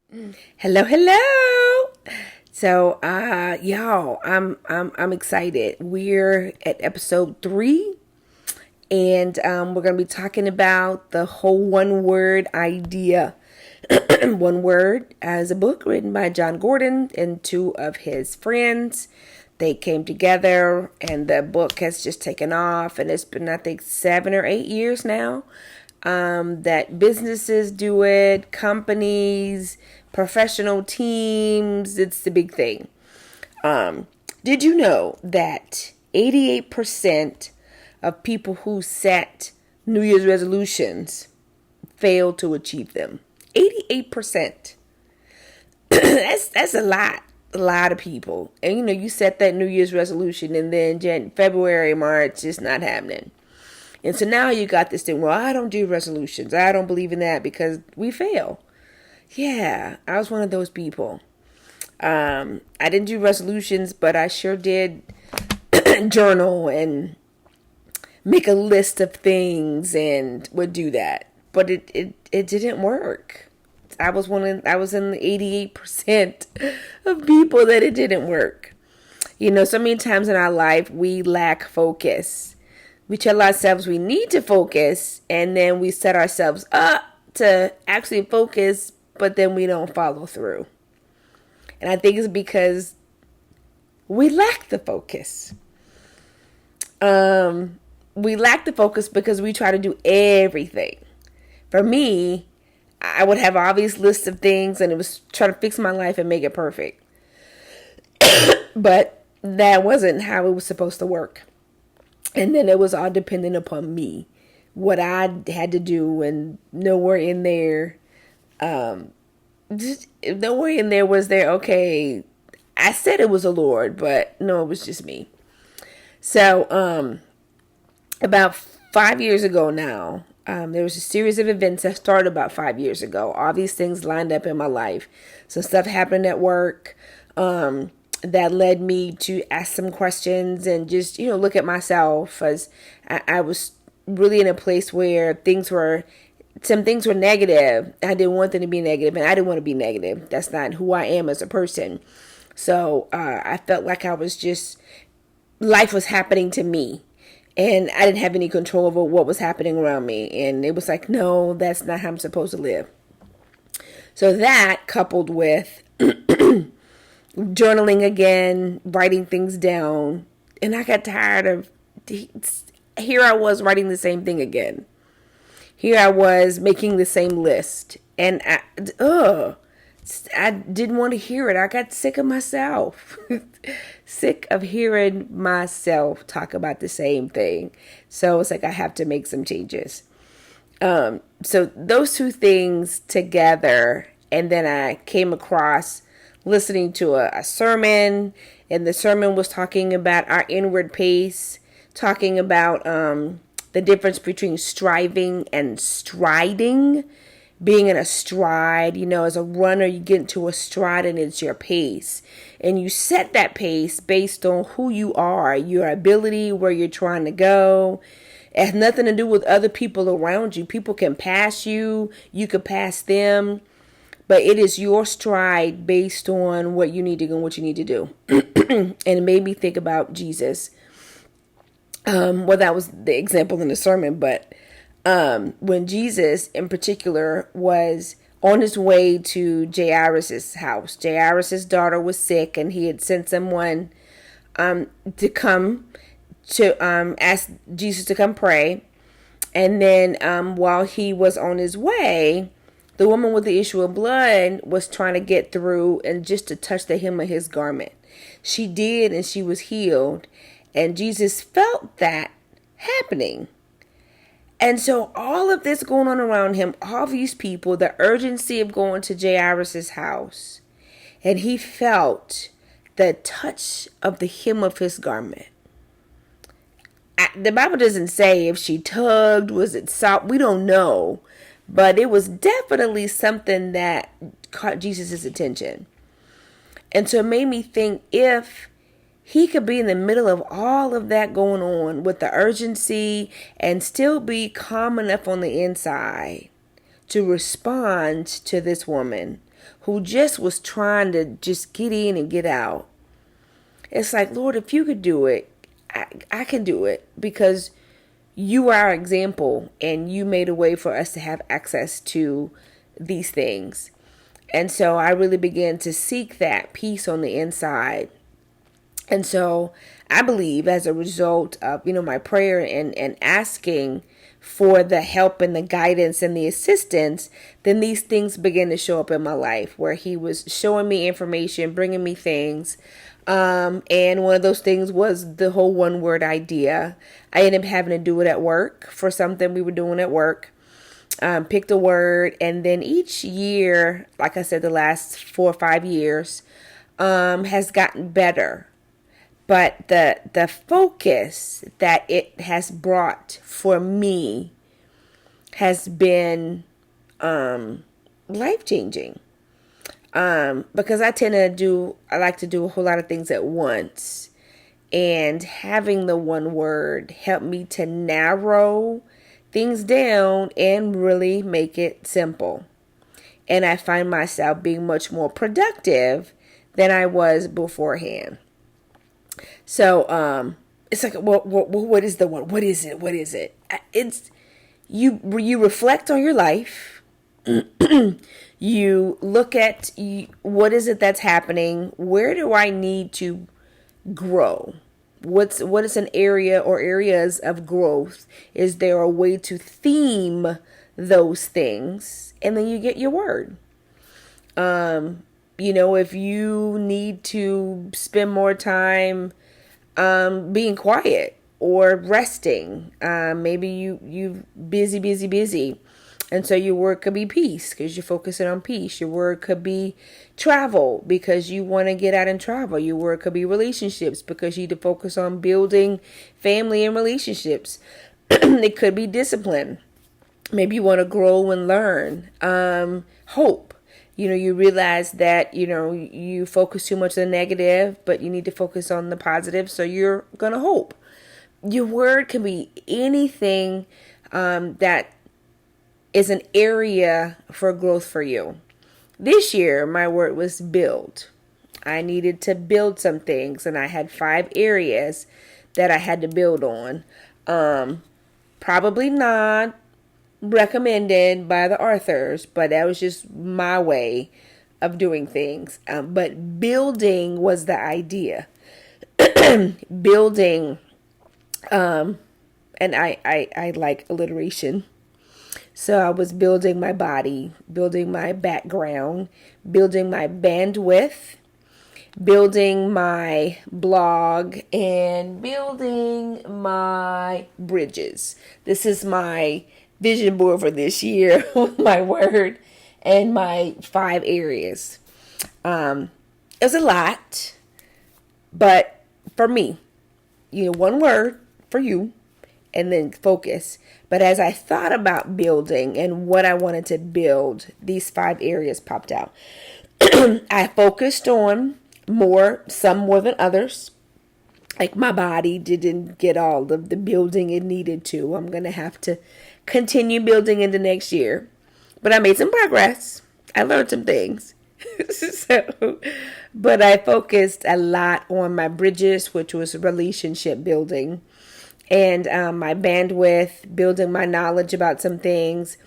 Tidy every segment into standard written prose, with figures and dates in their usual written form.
Hello, hello. So, y'all, I'm excited. We're at episode 3, and we're gonna be talking about the whole one word idea. One Word as a book written by John Gordon and two of his friends. They came together, and the book has just taken off, and it's been, I think, 7 or 8 years now that businesses do it, companies, professional teams. It's the big thing. Did you know that 88% of people who set New Year's resolutions fail to achieve them? 88%. That's a lot of people. And you set that New Year's resolution, and then February, March, it's not happening. And so now you got this thing, well, I don't do resolutions. I don't believe in that because we fail. Yeah, I was one of those people. I didn't do resolutions, but I sure did journal and make a list of things and would do that. But it didn't work. I was in the 88% of people that it didn't work. So many times in our life we lack focus. We tell ourselves we need to focus, and then we set ourselves up to actually focus, but then we don't follow through. And I think it's because we lack the focus. We lack the focus because we try to do everything. For me, I would have obvious lists of things, and it was trying to fix my life and make it perfect. But that wasn't how it was supposed to work. And then it was all dependent upon me, what I had to do, and nowhere in there, nowhere in there was there, okay, I said it was the Lord, but no, it was just me. So, about 5 years ago now, there was a series of events that started about 5 years ago. All these things lined up in my life. Some stuff happened at work, that led me to ask some questions and just, look at myself, as I was really in a place where some things were negative. I didn't want them to be negative, and I didn't want to be negative. That's not who I am as a person. So I felt like life was happening to me, and I didn't have any control over what was happening around me. And it was like, no, that's not how I'm supposed to live. So that, coupled with journaling again, writing things down, and I got tired of. Here I was writing the same thing again. Here I was making the same list, and I didn't want to hear it. I got sick of myself, sick of hearing myself talk about the same thing. So it's like I have to make some changes. So those two things together, and then I came across listening to a sermon, and the sermon was talking about our inward pace, talking about the difference between striving and striding, being in a stride. As a runner, you get into a stride, and it's your pace, and you set that pace based on who you are, your ability, where you're trying to go. It has nothing to do with other people around you. People can pass you, you could pass them, but it is your stride based on what you need to do and what you need to do. And it made me think about Jesus. Well, that was the example in the sermon, but when Jesus in particular was on his way to Jairus' house, Jairus' daughter was sick, and he had sent someone to come to ask Jesus to come pray. And then while he was on his way, the woman with the issue of blood was trying to get through and just to touch the hem of his garment. She did, and she was healed. And Jesus felt that happening. And so all of this going on around him, all these people, the urgency of going to Jairus' house. And he felt the touch of the hem of his garment. The Bible doesn't say if she tugged, was it soft? We don't know. But it was definitely something that caught Jesus' attention. And so it made me think, if he could be in the middle of all of that going on with the urgency and still be calm enough on the inside to respond to this woman who just was trying to just get in and get out. It's like, Lord, if you could do it, I can do it, because you are our example and you made a way for us to have access to these things. And so I really began to seek that peace on the inside. And so I believe, as a result of, my prayer and asking for the help and the guidance and the assistance, then these things began to show up in my life, where he was showing me information, bringing me things. And one of those things was the whole one word idea. I ended up having to do it at work for something we were doing at work. Picked a word, and then each year, like I said, the last 4 or 5 years, has gotten better. But the focus that it has brought for me has been life changing. Because I like to do a whole lot of things at once, and having the one word helped me to narrow things down and really make it simple. And I find myself being much more productive than I was beforehand. So, it's like, well, what is the one? What is it? What is it? It's, you reflect on your life. You look at what is it that's happening? Where do I need to grow? What is an area or areas of growth? Is there a way to theme those things? And then you get your word. If you need to spend more time being quiet or resting, maybe you busy. And so your word could be peace, because you're focusing on peace. Your word could be travel, because you want to get out and travel. Your word could be relationships, because you need to focus on building family and relationships. It could be discipline. Maybe you want to grow and learn. Hope. You realize that, you focus too much on the negative, but you need to focus on the positive. So you're going to hope. Your word can be anything that is an area for growth for you. This year, my word was build. I needed to build some things, and I had 5 areas that I had to build on. Probably not recommended by the authors, but that was just my way of doing things. But building was the idea. Building, and I like alliteration. So I was building my body, building my background, building my bandwidth, building my blog, and building my bridges. This is my vision board for this year with my word and my 5 areas. It was a lot, but for me, one word for you, and then focus. But as I thought about building and what I wanted to build, these 5 areas popped out. I focused on some more than others. Like, my body didn't get all of the building it needed to. I'm going to have to continue building into next year. But I made some progress. I learned some things. But I focused a lot on my bridges, which was relationship building, and my bandwidth, building my knowledge about some things,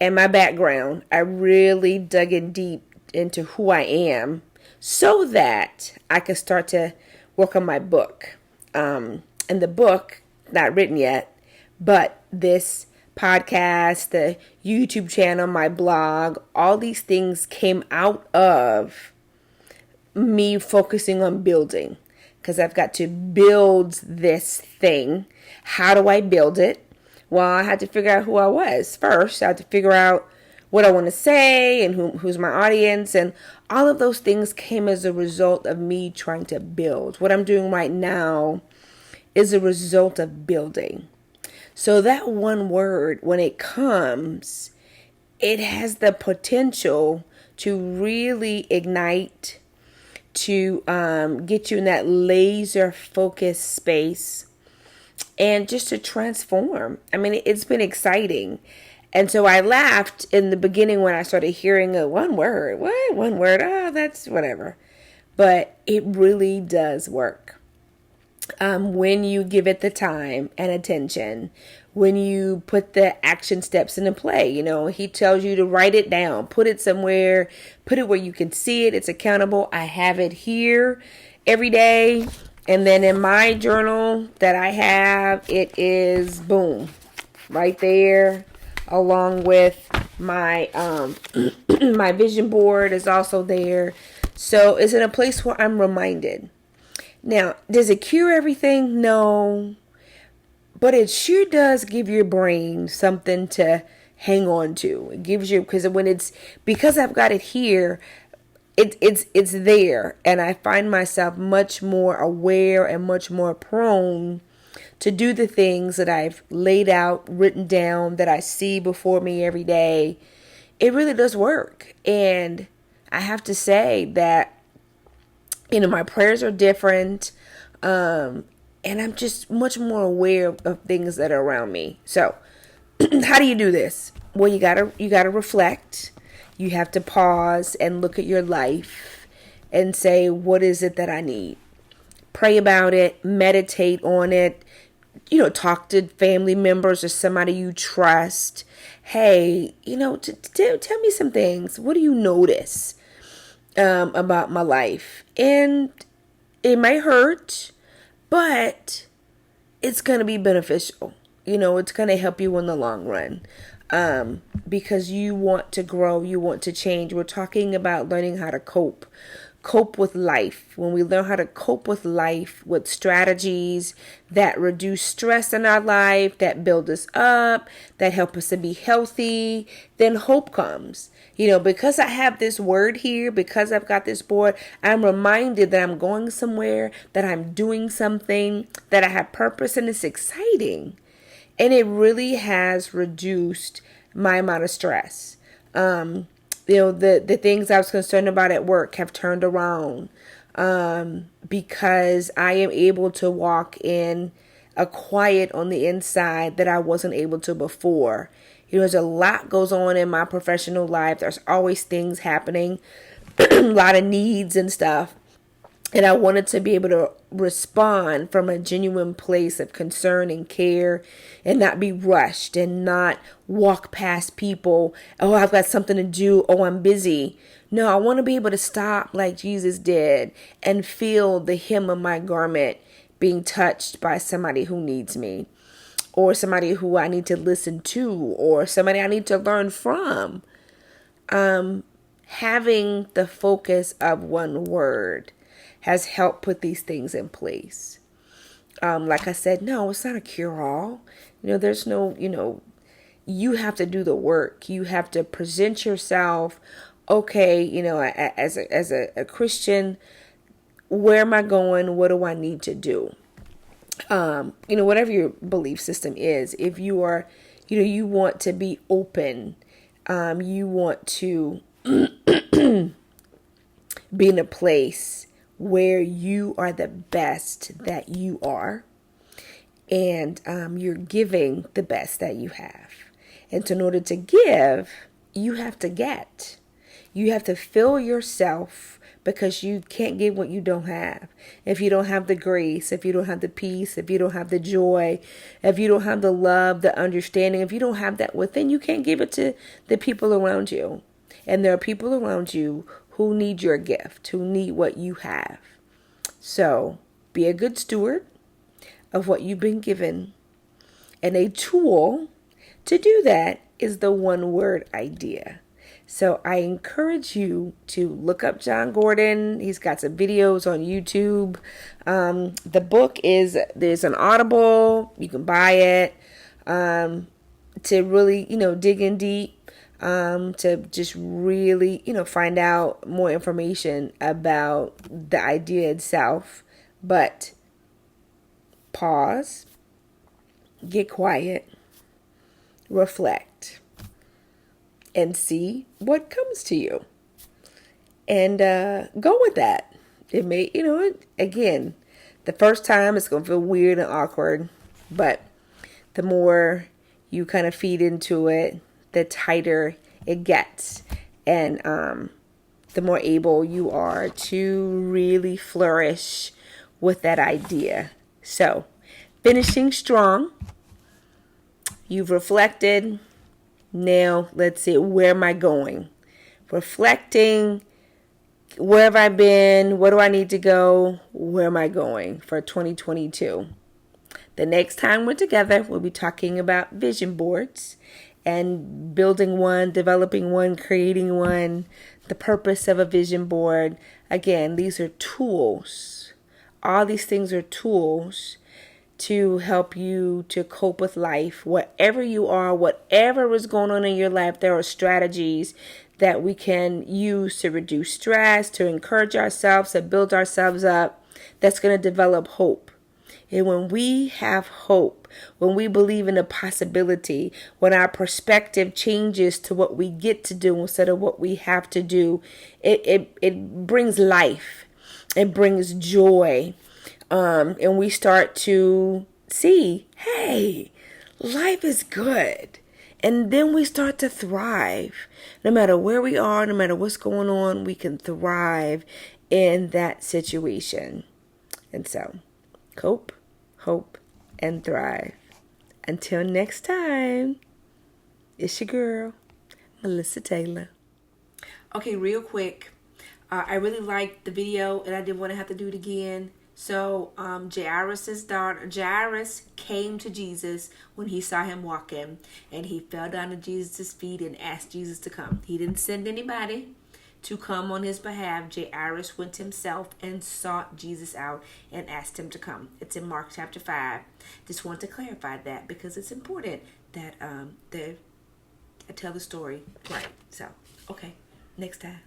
and my background. I really dug in deep into who I am so that I could start to work on my book. And the book, not written yet, but this podcast, the YouTube channel, my blog, all these things came out of me focusing on building, because I've got to build this thing. How do I build it? Well, I had to figure out who I was first. I had to figure out what I want to say and who's my audience, and all of those things came as a result of me trying to build. What I'm doing right now is a result of building. So that one word, when it comes, it has the potential to really ignite, to get you in that laser focused space, and just to transform. I mean, it's been exciting. And so I laughed in the beginning when I started hearing a one word. What? One word? Oh, that's whatever. But it really does work. When you give it the time and attention, when you put the action steps into play. He tells you to write it down, put it somewhere, put it where you can see it. It's accountable. I have it here every day. And then in my journal that I have, it is boom, right there, along with my my vision board is also there. So it's in a place where I'm reminded. Now, does it cure everything? No. But it sure does give your brain something to hang on to. It gives you, because I've got it here, it's there, and I find myself much more aware and much more prone to do the things that I've laid out, written down, that I see before me every day. It really does work. And I have to say that, my prayers are different. And I'm just much more aware of things that are around me. So how do you do this? Well, you gotta reflect. You have to pause and look at your life and say, what is it that I need? Pray about it, meditate on it, talk to family members or somebody you trust. Hey, tell me some things. What do you notice about my life? And it may hurt, but it's going to be beneficial. It's going to help you in the long run, because you want to grow, you want to change. We're talking about learning how to cope with life. When we learn how to cope with life with strategies that reduce stress in our life, that build us up, that help us to be healthy, then hope comes. Because I have this word here, because I've got this board, I'm reminded that I'm going somewhere, that I'm doing something, that I have purpose, and it's exciting. And it really has reduced my amount of stress. The things I was concerned about at work have turned around, because I am able to walk in a quiet on the inside that I wasn't able to before. There's a lot goes on in my professional life. There's always things happening, a lot of needs and stuff. And I wanted to be able to respond from a genuine place of concern and care, and not be rushed and not walk past people. Oh, I've got something to do. Oh, I'm busy. No, I want to be able to stop like Jesus did and feel the hem of my garment being touched by somebody who needs me, or somebody who I need to listen to, or somebody I need to learn from. Having the focus of one word has helped put these things in place. Like I said, no, it's not a cure-all. There's no, you have to do the work. You have to present yourself. Okay, as a Christian, where am I going? What do I need to do? Whatever your belief system is, if you are, you want to be open, you want to be in a place where you are the best that you are, and you're giving the best that you have. And so in order to give, you have to get. You have to fill yourself, because you can't give what you don't have. If you don't have the grace, if you don't have the peace, if you don't have the joy, if you don't have the love, the understanding, if you don't have that within, you can't give it to the people around you. And there are people around you who need your gift, who need what you have. So be a good steward of what you've been given. And a tool to do that is the one word idea. So I encourage you to look up Jon Gordon. He's got some videos on YouTube. The book there's an Audible. You can buy it to really, dig in deep, to just really, find out more information about the idea itself. But pause, get quiet, reflect, and see what comes to you, and go with that. It may, again, the first time it's going to feel weird and awkward, but the more you kind of feed into it, the tighter it gets. And the more able you are to really flourish with that idea. So, finishing strong. You've reflected. Now, let's see, where am I going? Reflecting, where have I been? Where do I need to go? Where am I going for 2022? The next time we're together, we'll be talking about vision boards and building one, developing one, creating one, the purpose of a vision board. Again, these are tools. All these things are tools to help you to cope with life. Whatever you are, whatever is going on in your life, there are strategies that we can use to reduce stress, to encourage ourselves, to build ourselves up. That's going to develop hope. And when we have hope, when we believe in a possibility, when our perspective changes to what we get to do instead of what we have to do, it brings life. It brings joy. And we start to see, hey, life is good. And then we start to thrive. No matter where we are, no matter what's going on, we can thrive in that situation. And so, cope, hope, and thrive. Until next time, it's your girl, Melissa Taylor. Okay, real quick. I really liked the video, and I didn't want to have to do it again. So Jairus came to Jesus when he saw him walking, and he fell down at Jesus' feet and asked Jesus to come. He didn't send anybody to come on his behalf. Jairus went himself and sought Jesus out and asked him to come. It's in Mark chapter 5. Just want to clarify that because it's important that I tell the story right. So, okay, next time.